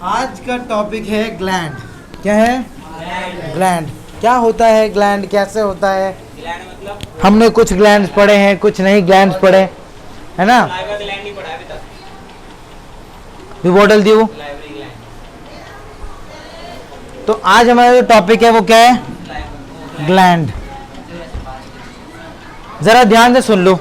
आज का टॉपिक है ग्लैंड। क्या है? ग्लैंड। क्या होता है ग्लैंड, कैसे होता है? ग्लैंड मतलब हमने कुछ ग्लैंड पढ़े हैं, कुछ नहीं ग्लैंड पढ़े, है ना? लाइव ग्लैंड नहीं पढ़ा अभी तक। भी बोतल दी वो। Library gland. तो आज हमारा जो टॉपिक है वो क्या है? ग्लैंड। जरा ध्यान से सुन लो,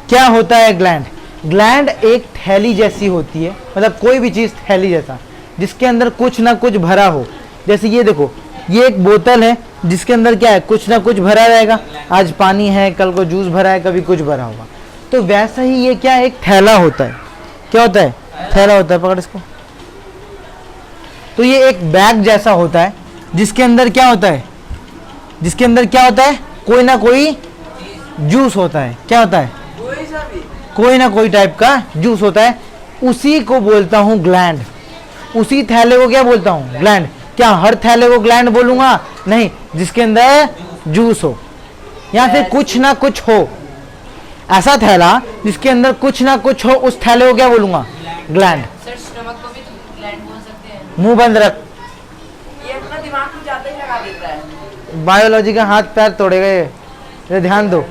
क्या होता है ग्लैंड। ग्लैंड एक थैली जैसी होती है, मतलब कोई भी चीज थैली जैसा जिसके अंदर कुछ ना कुछ भरा हो। जैसे ये देखो, ये एक बोतल है जिसके अंदर क्या है, कुछ ना कुछ भरा रहेगा। आज पानी है, कल को जूस भरा है, कभी कुछ भरा होगा। तो वैसा ही ये क्या, एक थैला होता है। क्या होता है? थैला होता है। पकड़ इसको। तो ये एक बैग जैसा होता है जिसके अंदर क्या होता है, जिसके अंदर क्या होता है, कोई ना कोई जूस होता है। क्या होता है? कोई ना कोई टाइप का जूस होता है। उसी को बोलता हूं ग्लैंड। उसी थैले को क्या बोलता हूं? ग्लैंड। क्या हर थैले को ग्लैंड बोलूंगा? नहीं, जिसके अंदर जूस हो या फिर कुछ ना कुछ हो, ऐसा थैला जिसके अंदर कुछ ना कुछ हो, उस थैले को क्या बोलूंगा? ग्लैंड। सर स्टमक को भी तो ग्लैंड बोल सकते हैं। मुंह बंद रख, ये अपना दिमाग में ज्यादा ही लगा देता है। बायोलॉजी का हाथ पैर तोड़ेगा ये ध्यान दो।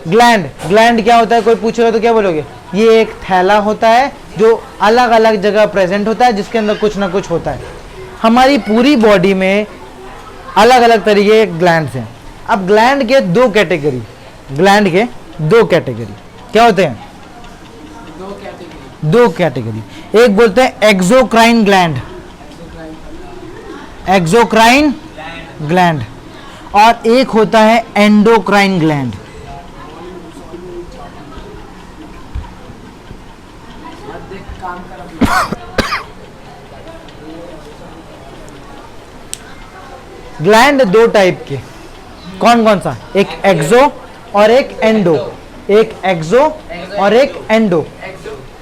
ग्लैंड, ग्लैंड क्या होता है? कोई पूछेगा तो क्या बोलोगे? ये एक थैला होता है जो अलग अलग जगह प्रेजेंट होता है, जिसके अंदर कुछ ना कुछ होता है। हमारी पूरी बॉडी में अलग अलग तरीके के ग्लैंड्स हैं। अब ग्लैंड के दो कैटेगरी, ग्लैंड के दो कैटेगरी क्या होते हैं? दो कैटेगरी। एक बोलते हैं एक्सोक्राइन ग्लैंड, एक्सोक्राइन ग्लैंड, और एक होता है एंडोक्राइन ग्लैंड। ग्लैंड दो टाइप के, कौन कौन सा? एक एक्सो और एक एंडो। एक एक्सो और एक एंडो।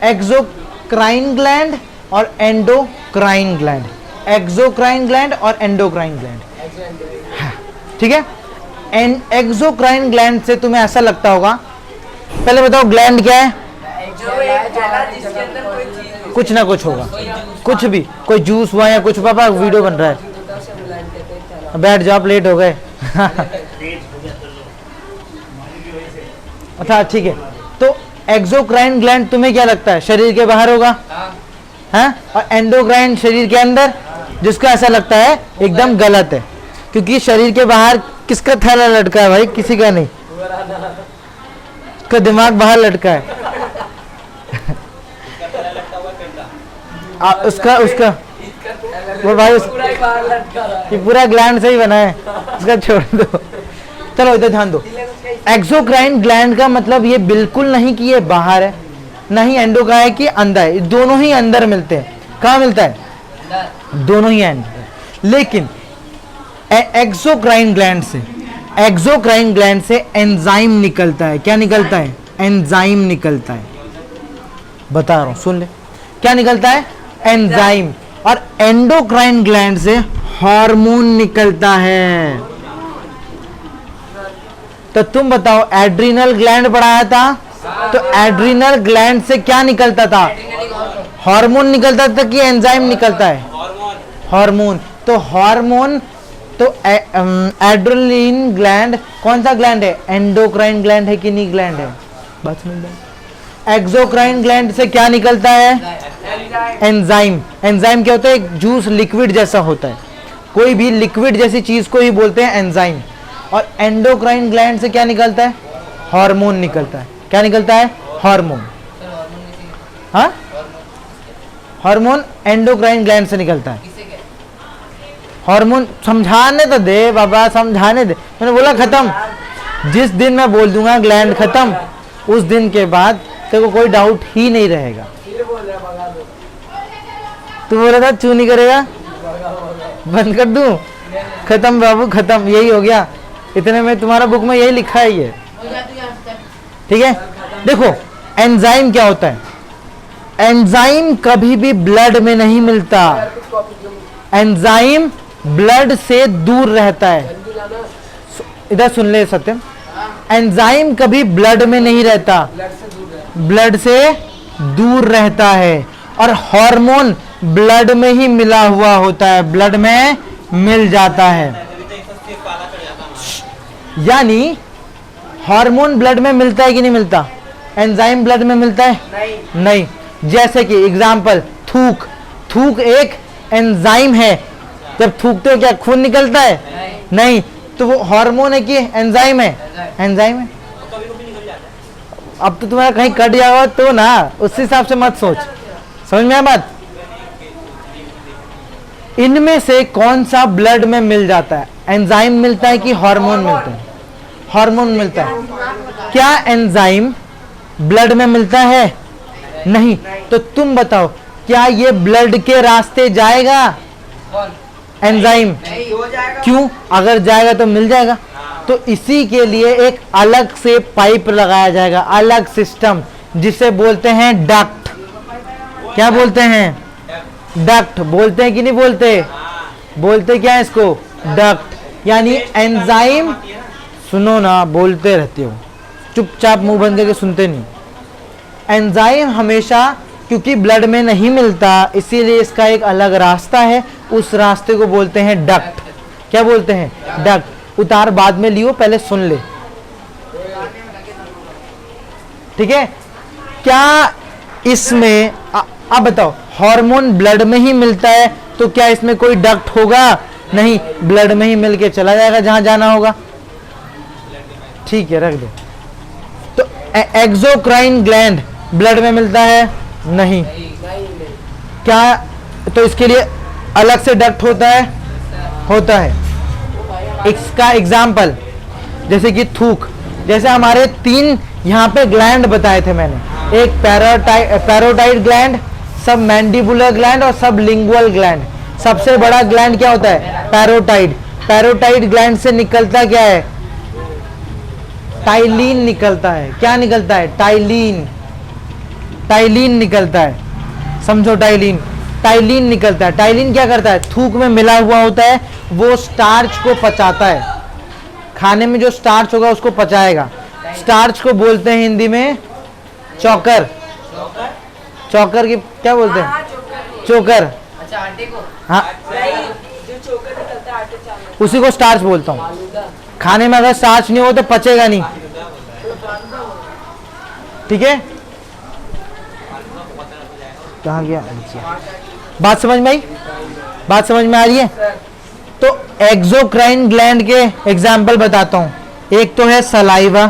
एक्सोक्राइन ग्लैंड और एंडोक्राइन ग्लैंड। एक्सोक्राइन ग्लैंड और एंडोक्राइन ग्लैंड। ठीक है। एक्सोक्राइन ग्लैंड से तुम्हें ऐसा लगता होगा, पहले बताओ ग्लैंड क्या है? जो एक थैला जिसके अंदर कोई चीज कुछ ना कुछ होगा, कुछ भी, कोई जूस हुआ या कुछ। पापा वीडियो बन रहा है, बैठ जाओ, आप लेट हो गए। अच्छा ठीक है। तो एक्सोक्राइन ग्लैंड तुम्हें क्या लगता है? शरीर के बाहर होगा, हैं? और एंडोक्राइन शरीर के अंदर, जिसको ऐसा लगता है एकदम गलत है, क्योंकि शरीर के बाहर किसका थैला लटका है भाई? किसी का नहीं, उसका दिमाग बाहर लटका है। उसका वो भाई ये पूरा ग्लैंड से ही बना है, उसका छोड़ दो। चलो इधर ध्यान दो। एक्सोक्राइन ग्लैंड का मतलब ये बिल्कुल नहीं कि ये बाहर है, नहीं एंडो का है कि अंदर है। दोनों ही अंदर मिलते हैं। कहाँ मिलता है? दोनों ही अंदर। लेकिन एक्सोक्राइन ग्लैंड से एंजाइम निकलता है। क्या निकलता है? एंजाइम निकलता है। बता रहा हूं, सुन ले। क्या निकलता है? एंजाइम। और एंडोक्राइन ग्लैंड से हार्मोन निकलता है। तो तुम बताओ, एड्रिनल ग्लैंड पढ़ाया था, तो एड्रिनल ग्लैंड से क्या निकलता था? हार्मोन निकलता था कि एंजाइम निकलता है? हार्मोन। तो हार्मोन, तो एड्रेनलिन ग्लैंड कौन सा ग्लैंड है? एंडोक्राइन ग्लैंड है कि नहीं ग्लैंड है? बात समझ लो। एक्सोक्राइन ग्लैंड से क्या निकलता है? एंजाइम। एंजाइम क्या होता है? एक जूस लिक्विड जैसा होता है। कोई भी लिक्विड जैसी चीज को ही बोलते हैं एंजाइम। और एंडोक्राइन ग्लैंड से क्या निकलता है? हार्मोन निकलता है। क्या निकलता है? हार्मोन। हाँ, हार्मोन एंडोक्राइन ग्लैंड से निकलता है। हार्मोन समझाने तो दे बाबा, समझाने दे। मैंने बोला खत्म। जिस दिन मैं बोल दूंगा ग्लैंड खत्म, उस दिन के बाद तेरे को कोई डाउट ही नहीं रहेगा। तू बोला था चू नहीं करेगा, बंद कर दूं? खत्म बाबू, खत्म। यही हो गया। इतने में तुम्हारा बुक में यही लिखा है ये। ठीक है। देखो एंजाइम क्या होता है? एंजाइम कभी भी ब्लड में नहीं मिलता। एंजाइम ब्लड से दूर रहता है। इधर सुन ले सत्यम, एंजाइम कभी ब्लड में नहीं रहता, ब्लड से दूर रहता है। और हार्मोन ब्लड में ही मिला हुआ होता है, ब्लड में मिल जाता है। यानी हार्मोन ब्लड में मिलता है कि नहीं मिलता? एंजाइम ब्लड में मिलता है? नहीं। जैसे कि एग्जाम्पल, थूक। थूक एक एंजाइम है। जब थूकते हो क्या खून निकलता है? नहीं। तो वो हार्मोन है कि एंजाइम है? एंजाइम है। अब तो तुम्हारा कहीं कट जाएगा तो ना, उस हिसाब से मत सोच। समझ में आया बात? इनमें से कौन सा ब्लड में मिल जाता है? एंजाइम मिलता है कि हार्मोन मिलता है? हार्मोन मिलता है। क्या एंजाइम ब्लड में मिलता है? नहीं। तो तुम बताओ, क्या ये ब्लड के रास्ते जाएगा एंजाइम? क्यों? अगर जाएगा तो मिल जाएगा। तो इसी के लिए एक अलग से पाइप लगाया जाएगा, अलग सिस्टम, जिसे बोलते हैं डक्ट। क्या बोलते हैं? डक्ट। बोलते हैं कि नहीं बोलते? बोलते क्या है इसको? डक्ट। यानी एंजाइम, सुनो ना, बोलते रहते हो, चुपचाप मुंह बंद करके सुनते नहीं। एंजाइम हमेशा, क्योंकि ब्लड में नहीं मिलता, इसीलिए इसका एक अलग रास्ता है, उस रास्ते को बोलते हैं डक्ट। क्या बोलते हैं? डक्ट। उतार बाद में लियो, पहले सुन ले, ठीक है? क्या इसमें अब बताओ, हार्मोन ब्लड में ही मिलता है, तो क्या इसमें कोई डक्ट होगा? नहीं, ब्लड में ही मिलके चला जाएगा जहां जाना होगा। ठीक है, रख दो। तो एक्सोक्राइन ग्लैंड ब्लड में मिलता है? नहीं। क्या? तो इसके लिए अलग से डक्ट होता है? होता है। इसका एग्जाम्पल जैसे कि थूक, जैसे हमारे 3 यहाँ पे ग्लैंड बताए थे मैंने, एक पैरोटाइड ग्लैंड, सब मैंडिबुलर ग्लैंड और सब लिंगुअल ग्लैंड। सबसे बड़ा ग्लैंड क्या होता है? पैरोटाइड। पैरोटाइड ग्लैंड से निकलता क्या है? टाइलिन निकलता है। क्या निकलता है? टाइलिन। टाइलिन निकलता है, समझो। टाइलिन, टाइलिन निकलता है। टाइलिन क्या करता है? थूक में मिला हुआ होता है, वो स्टार्च को पचाता है। खाने में जो स्टार्च होगा उसको पचाएगा। स्टार्च को बोलते हैं हिंदी में चोकर। चोकर की क्या बोलते हैं? चोकर। अच्छा, आटे को? हाँ, जो चोकर निकलता है आटे चावल, उसी को स्टार्च बोलता हूँ। खाने में अगर स्टार्च नहीं हो तो पचेगा नहीं, ठीक है? कहाँ गया? बात समझ में आई? बात समझ में आ रही है? तो एक्सोक्राइन ग्लैंड के एग्जाम्पल बताता हूं। एक तो है सलाइवा।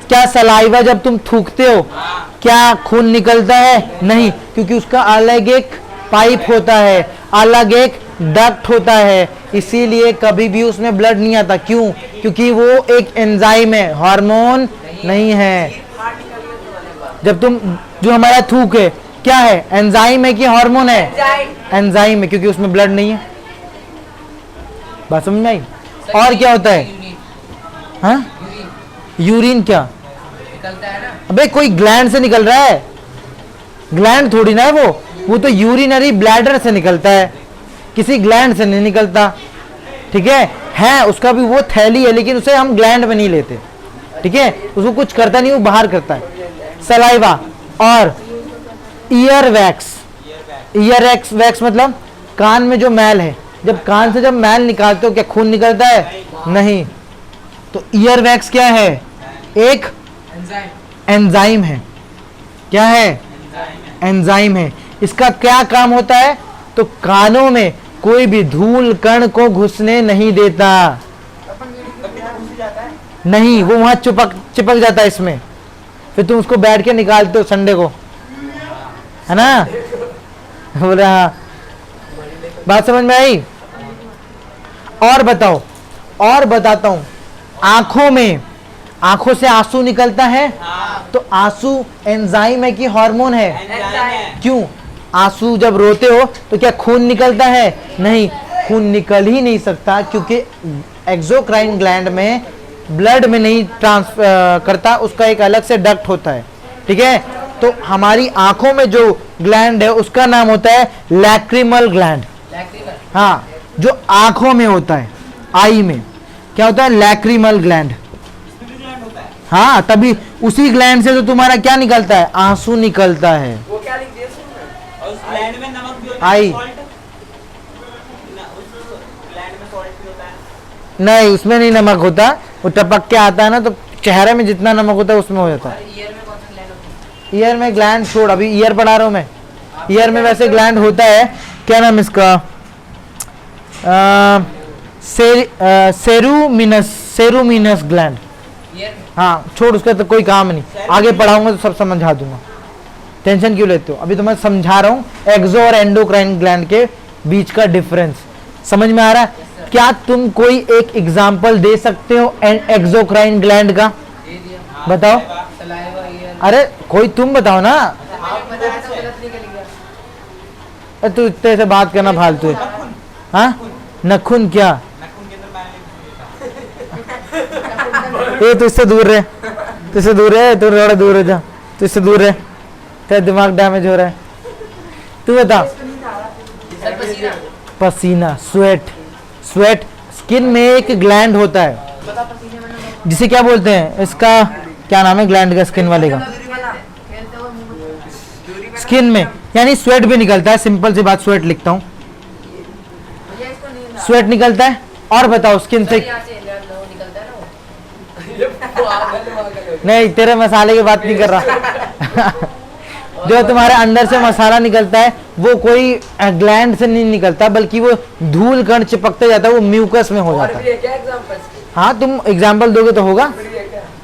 क्या सलाइवा जब तुम थूकते हो क्या खून निकलता है? नहीं, क्योंकि उसका अलग एक पाइप होता है, अलग एक डक्ट होता है, इसीलिए कभी भी उसमें ब्लड नहीं आता। क्यों? क्योंकि वो एक एंजाइम है, हार्मोन नहीं है। जब तुम, जो हमारा थूक है क्या है? एंजाइम है कि हार्मोन है? एंजाइम है, क्योंकि उसमें ब्लड नहीं है। बात समझ में आई? और क्या होता है? हाँ, यूरिन क्या निकलता है ना? अबे कोई ग्लैंड से निकल रहा है, ग्लैंड थोड़ी ना है वो तो यूरिनरी ब्लैडर से निकलता है, किसी ग्लैंड से नहीं निकलता। ठीक है उसका भी वो थैली है, लेकिन उसे हम ग्लैंड में नहीं लेते। ठीक है, उसको कुछ करता नहीं, वो बाहर करता है। सलाइवा और ईयर वैक्स। ईयर वैक्स मतलब कान में जो मैल है, जब कान से जब मैल निकालते हो क्या खून निकलता है? नहीं। तो ईयर वैक्स क्या है? एक एंजाइम है। क्या है? एंजाइम है। इसका क्या काम होता है? तो कानों में कोई भी धूल कण को घुसने नहीं देता। नहीं, वो वहां चिपक जाता है इसमें, फिर तुम उसको बैठ के निकालते हो संडे को, है ना? बोले हाँ। बात समझ में आई? और बताओ, और बताता हूं। आंखों में, आंखों से आंसू निकलता है, तो आंसू एंजाइम है कि हार्मोन है? क्यों? आंसू जब रोते हो तो क्या खून निकलता है? नहीं, खून निकल ही नहीं सकता, क्योंकि एक्सोक्राइन ग्लैंड में ब्लड में नहीं ट्रांसफर करता, उसका एक अलग से डक्ट होता है। ठीक है, तो हमारी आंखों में जो ग्लैंड है उसका नाम होता है लैक्रिमल ग्लैंड। हाँ, जो आंखों में होता है, आई में क्या होता है? Lacrimal gland. हाँ, तभी उसी ग्लैंड से तो तुम्हारा क्या निकलता है? आंसू निकलता है। वो क्या लिख दिया? ग्लैंड में नमक भी होता है, आई। सॉल्ट उस ग्लैंड में सॉल्ट भी होता है। नहीं, उसमें नहीं नमक होता, वो टपक के आता है ना, तो चेहरे में जितना नमक होता है उसमें हो जाता है। ईयर में कौन सा ग्लैंड होता है? ईयर में ग्लैंड छोड़, अभी ईयर पढ़ा रहा हूँ मैं। ईयर में वैसे ग्लैंड होता है, क्या नाम इसका, सेरूमिनस ग्लैंड। ईयर में हाँ छोड़, उसका तो कोई काम नहीं, आगे पढ़ाऊंगा तो सब समझा दूंगा, टेंशन क्यों लेते हो। अभी तो मैं समझा रहा हूँ एक्सो और एंडोक्राइन ग्लैंड के बीच का डिफरेंस, समझ में आ रहा है? क्या तुम कोई एक एग्जाम्पल दे सकते हो एक्सोक्राइन ग्लैंड का? दे दिया। बताओ। Saliva year. अरे कोई तुम बताओ ना। आपने बताया था गलत निकल गया। अरे तू इतने से बात करना फालतू है। हाँ नखून क्या? नखून के अंदर मैंने ये तू इससे दूर रहे, तू इससे दूर रहे, तू थोड़ा दूर रह जा, तू इससे दूर रहे, तेरा दिमाग डैमेज हो रहा है। तू बता। सर पसीना। पसीना, स्वेट। स्वेट स्किन में एक ग्लैंड होता है पता पसीने में नमक। जिसे क्या बोलते हैं, इसका क्या नाम है ग्लैंड का, स्किन वाले का? दूरी बना खेलते हुए मुंह में दूरी बना। स्किन में, यानी स्वेट भी निकलता है, सिंपल सी बात, स्वेट लिखता हूँ, भैया इसको नहीं ना। स्वेट निकलता है। और बताओ स्किन सर से, यहाँ से वो निकलता है ना वो। नहीं तेरे मसाले की बात नहीं कर रहा जो तुम्हारे अंदर से मसाला निकलता है वो कोई ग्लैंड से नहीं निकलता, बल्कि वो धूल कण चिपकते जाता है, वो म्यूकस में हो जाता है। क्या एग्जांपल? हाँ तुम एग्जाम्पल दोगे तो होगा।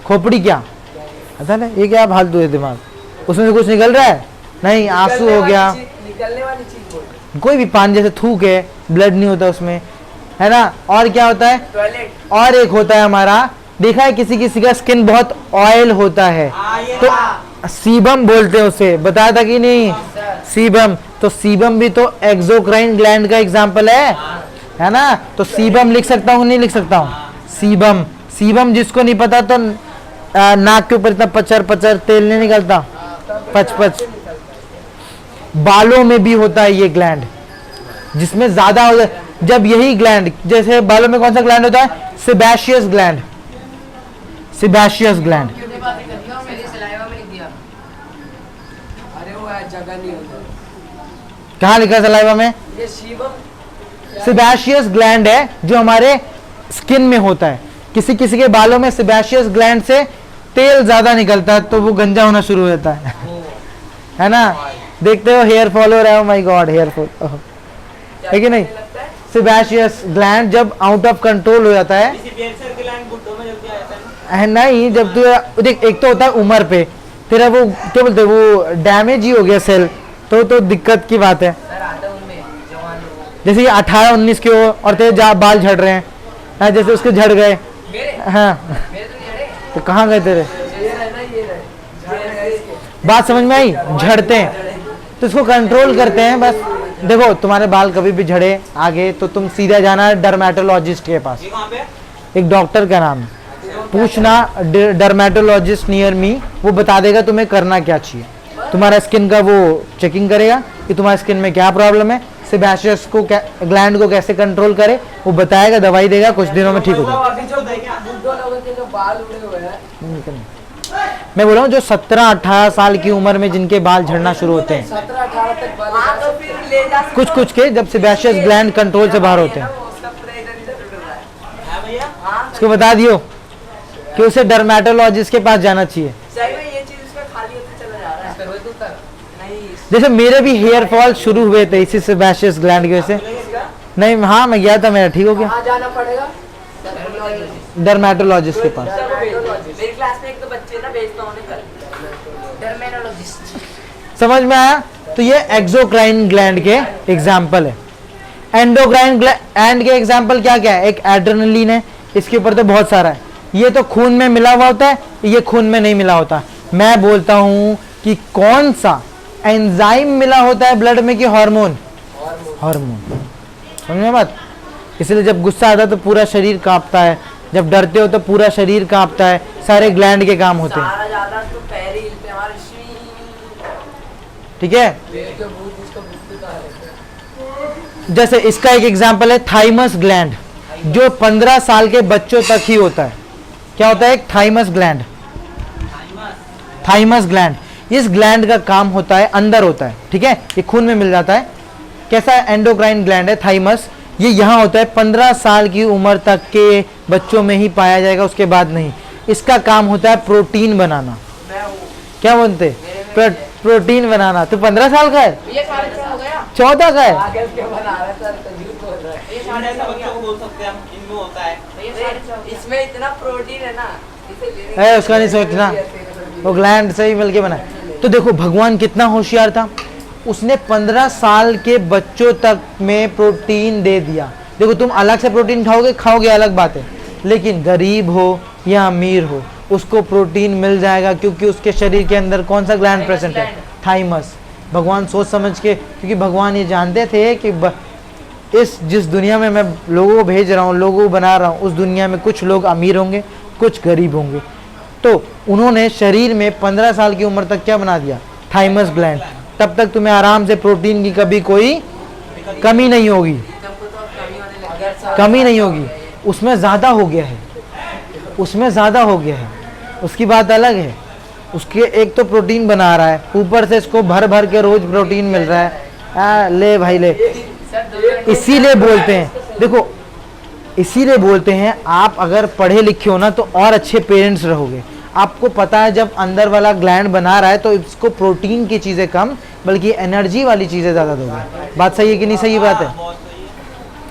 खोपड़ी क्या? पता नहीं ये क्या फालतू है दिमाग, उसमें से कुछ निकल रहा है? नहीं, आंसू हो गया, निकलने वाली चीज बोल। कोई भी पानी जैसे थूक है, ब्लड नहीं होता उसमें, है ना। और क्या होता है? टॉयलेट। और एक होता है हमारा, देखा है किसी किसी का स्किन बहुत ऑयल होता है तो सीबम बोलते हैं उसे, बताया था कि नहीं? सीबम, तो सीबम भी तो एक्सोक्राइन ग्लैंड का एग्जांपल है ना। तो सीबम लिख सकता हूँ नहीं लिख सकता हूँ? सीबम, सीबम जिसको नहीं पता तो नाक के ऊपर इतना पचर पचर तेल नहीं निकलता, पच पच। बालों में भी होता है ये ग्लैंड, जिसमें ज्यादा हो जाए, जब यही ग्लैंड, जैसे बालों में कौन सा ग्लैंड होता है? Sebaceous gland, sebaceous gland. क्योंकि बात नहीं करती हूँ, मेरी सलाइवा में लिख दिया। अरे वो जगह नहीं होता। कहाँ लिखा है सलाइवा में? ये शिवम। सेबेशियस ग्लैंड है जो हमारे स्किन में होता है। किसी किसी के बालों में सेबेशियस ग्लैंड से तेल ज्यादा निकलता है तो वो गंजा होना शुरू हो जाता है ना। देखते हो हेयर फॉल हो रहा है, माय गॉड हेयर फॉल है कि नहीं? सेबेशियस ग्लैंड जब आउट ऑफ कंट्रोल हो जाता है, सेबेशियस ग्लैंड बुड्ढों में जल्दी आ जाता है ना। नहीं, जब तू देख, एक तो होता है उम्र पे तेरा वो क्या बोलते हैं, वो डैमेज ही हो गया सेल, तो दिक्कत की बात है। सर आता उनमें जवान लोग। जैसे ये 18-19 के हो और तेरे बाल झड़ रहे हैं, हाँ, जैसे उसके झड़ गए, मेरे हाँ मेरे तो जड़े। तो कहाँ गए तेरे? ये रहे ना, ये रहे। झड़ इसके। बात समझ में आई? झड़ते हैं तो इसको कंट्रोल करते हैं बस। देखो तुम्हारे बाल कभी भी झड़े आगे तो तुम सीधा जाना डर्मेटोलॉजिस्ट के पास, ये कहाँ पे? एक डॉक्टर का नाम है, पूछना डर्मेटोलॉजिस्ट नियर मी, वो बता देगा तुम्हें करना क्या चाहिए। तुम्हारा स्किन का वो चेकिंग करेगा कि तुम्हारे स्किन में क्या प्रॉब्लम है, सेबेशियस को ग्लैंड को कैसे कंट्रोल करे, वो बताएगा, दवाई देगा, कुछ दिनों में ठीक हो जाएगा। अभी जो बुड्ढों लोगों के जो बाल उड़े हुए हैं, मैं बोल रहा हूँ जो 17-18 साल की उम्र में जिनके बाल झड़ना शुरू होते हैं, 17-18 तक बाल। हाँ तो फिर ले जा सकते कुछ कुछ के, जब सेबेशियस ग्लैंड कंट्रोल से बाहर होते हैं, हो, उसका पूरा इधर इधर उड़ रहा है। हाँ भैया। हाँ उसको बता दियो कि उसे डर्मेटोलॉजिस्ट के पास जाना चाहिए। सही में ये चीज उसका खाली होते चला जा रहा है। रोहित उत्तर नहीं जैसे मेरे भी हेयर फॉल शुरू हुए थे इसी सेबेशियस ग्लैंड की वजह से। इसका नहीं हाँ मैं गया था, मेरा ठीक हो गया कहाँ जाना पड़ेगा? डर्मेटोलॉजिस्ट के पास। मेरी क्लास में एक तो बच्चे ना भेजता हूँ कल डर्मेटोलॉजिस्ट। समझ में आया? तो ये एक्सोक्राइन ग्लैंड के एग्जाम्पल है। एंडोक्राइन ग्लैंड के एग्जाम्पल क्या क्या है? एक एड्रेनलिन है, इसके ऊपर तो बहुत सारा है। ये तो खून में मिला हुआ होता है, ये खून में नहीं मिला होता। मैं बोलता हूं कि कौन सा एंजाइम मिला होता है ब्लड में कि हार्मोन? हार्मोन। समझ में बात? इसलिए जब गुस्सा आता है तो पूरा शरीर कांपता है, जब डरते हो तो पूरा शरीर कांपता है, सारे ग्लैंड के काम होते हैं। सारा ज्यादा तो पैर ही हिलते हैं हमारे शी। ठीक है, पेट के भूत उसको भूत का है। जैसे इसका एक एग्जाम्पल है थाइमस ग्लैंड, जो 15 साल के बच्चों तक ही होता है। क्या होता है? एक थाइमस ग्लैंड, थाइमस ग्लैंड इस ग्लैंड का काम होता है, अंदर होता है, ठीक है, ये खून में मिल जाता है। कैसा एंडोक्राइन ग्लैंड है थाइमस, ये यहाँ होता है। 15 साल की उम्र तक के बच्चों में ही पाया जाएगा, उसके बाद नहीं। इसका काम होता है प्रोटीन बनाना। क्या बोलते, प्रोटीन बनाना। तो 15 साल का है, ये 6.5 हो गया 14 का है। आगे के बना रहा है सर, तो झूठ बोल रहा है। ये इन्होंने 6.5 ऐसा हो बच्चों को गया। बोल सकते हैं हम, इनमें होता है। ये 6.5 हो गया। इसमें इतना प्रोटीन है ना, इसे लेने है उसका नहीं सोचना, वो ग्लैंड से ही मिलके बना है। तो देखो भगवान कितना होशियार था, उसने 15 साल के बच्चों तक में प्रोटीन दे दिया। देखो तुम अलग से प्रोटीन खाओगे अलग बात है, लेकिन गरीब हो या अमीर हो उसको प्रोटीन मिल जाएगा, क्योंकि उसके शरीर के अंदर कौन सा ग्लैंड प्रेजेंट है, थाइमस। भगवान सोच समझ के, क्योंकि भगवान ये जानते थे कि इस जिस दुनिया में मैं लोगों को भेज रहा हूँ, लोगों को बना रहा हूँ, उस दुनिया में कुछ लोग अमीर होंगे, कुछ गरीब होंगे। तो उन्होंने शरीर में 15 साल की उम्र तक क्या बना दिया, थाइमस ग्लैंड। तब तक तुम्हें आराम से प्रोटीन की कभी कोई कमी नहीं होगी, तुमको तो अब कमी होने लगी है। कमी नहीं होगी। उसमें ज़्यादा हो गया है, उसमें ज़्यादा हो गया है, उसकी बात अलग है। उसके एक तो प्रोटीन बना रहा है, ऊपर से इसको भर भर के रोज प्रोटीन मिल रहा है। ले भाई ले, इसीलिए बोलते हैं, देखो इसीलिए बोलते हैं आप अगर पढ़े लिखे हो ना तो और अच्छे पेरेंट्स रहोगे। आपको पता है जब अंदर वाला ग्लैंड बना रहा है तो इसको प्रोटीन की चीज़ें कम बल्कि एनर्जी वाली चीज़ें ज़्यादा दोगे। बात सही है कि नहीं सही बात है? बहुत सही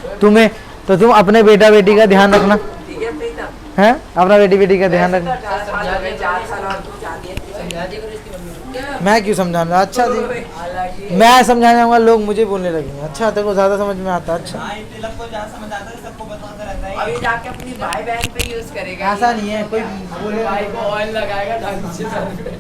है। तुम्हें तो तुम अपने बेटा बेटी का ध्यान रखना ठीक है प्रीतम, है, अपना बेटी का ध्यान रखना। 4 साल हो गए, 4 साल और तू जानी है, समझा दी करो इसकी मम्मी को। मैं क्यों समझाना? अच्छा जी, हालांकि मैं समझाने जाऊंगा लोग मुझे बोलने लगेंगे। अच्छा तेरे को ज़्यादा समझ में आता है। अच्छा हाँ, इतने लोग को जहाँ समझ आता है सबको बताता रहता है। अभी जाके अपनी भाई बहन पे यूज करेगा। ऐसा नहीं है, कोई बोले भाई को ऑयल लगाएगा ढंग से सर पे।